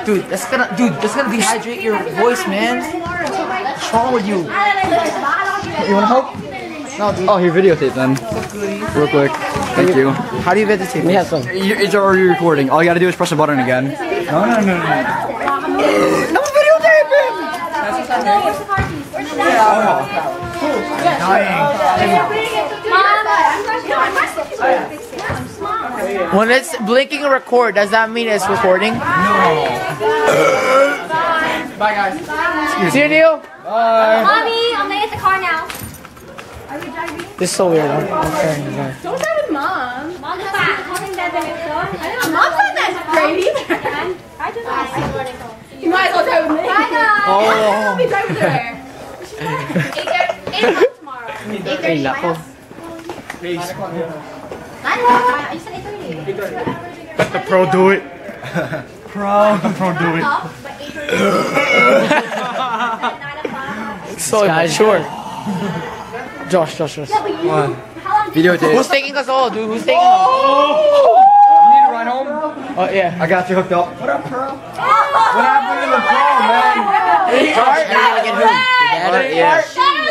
Dude, that's gonna dehydrate your voice, man. What's wrong with you? You wanna help? No, dude. Oh, here, videotape then. Real quick. Thank you. How do you videotape? We have some. It's already recording. All you gotta do is press the button again. No. No videotaping! When it's blinking a record, does that mean it's recording? No. Bye, guys. See you, Neil. Bye. Mommy, I'm gonna get the car now. This is so weird. Don't drive with Mom. Mom's not holding that in Mom's not that great either. I just want to see You might as well drive with me. Bye, guys. I'll be driving with her. 8 tomorrow. 8:30 my house. 9 you said 8:30. Let the pro do it. Pro do it. But 8:30. So immature. Josh. How long Videotape. Who's taking us all, dude? Who's taking us? You need to ride home? Oh, yeah. I got you hooked up. What up, Pro? What happened to the pro, man? Yeah.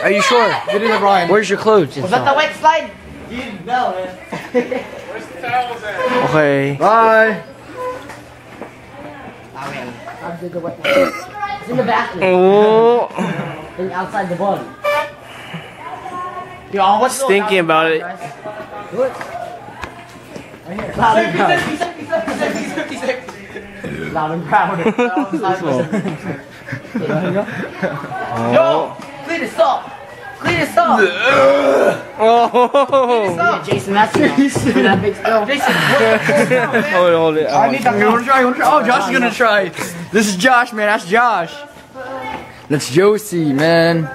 Are you sure? Get in the Ryan. Where's your clothes? Was that the wet slide? Okay. Bye. It's in the bathroom. Oh. And outside the body. Yo, I was thinking about it. Look. Right here. Loud and proud. Loud and proud. Yo, clean this up. Clean this up. Oh. Jason, that's that big still. Jason, Hold it. I want to try. Oh, Josh is gonna try. This is Josh, man. That's Josh. That's Josie, man.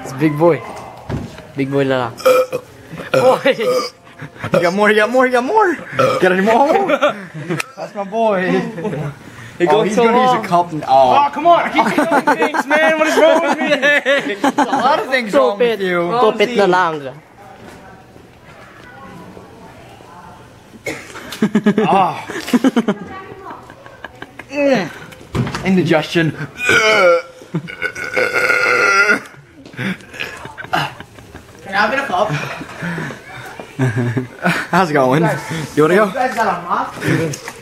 It's big boy. Big boy Lala. Boy. You got more. Got any more? That's my boy. He's gonna use a cup. Oh, come on. I keep doing things, man. What is wrong with me? A lot of things wrong with you. Tupit na lang. Indigestion. can I have a cup? How's it going? You wanna go? You guys got a mop?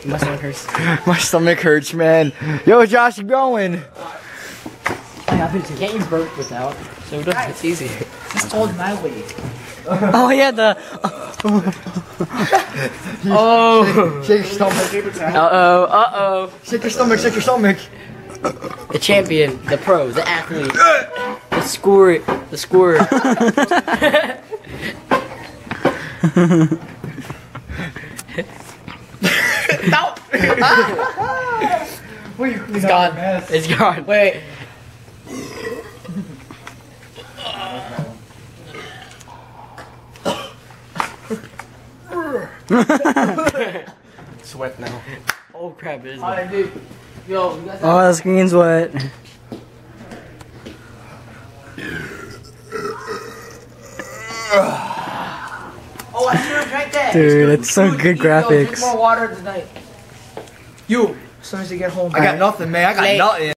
My stomach hurts. My stomach hurts, man. Yo, Josh, you going? Can't you burp without? It's easy. Just hold my weight. Oh yeah, the. Oh. Shake your stomach. Uh-oh. Shake your stomach. The champion, the pro, the athlete, the scorer. No! It's gone. It's gone. Wait. Sweat now. Oh crap, it is. Alright, dude. Yo, you guys have Oh, the screen's wet. Oh, I should have drank that. Dude, it's so good Drink graphics. more water tonight. You, as soon as you get home. I got nothing, man. I got nothing.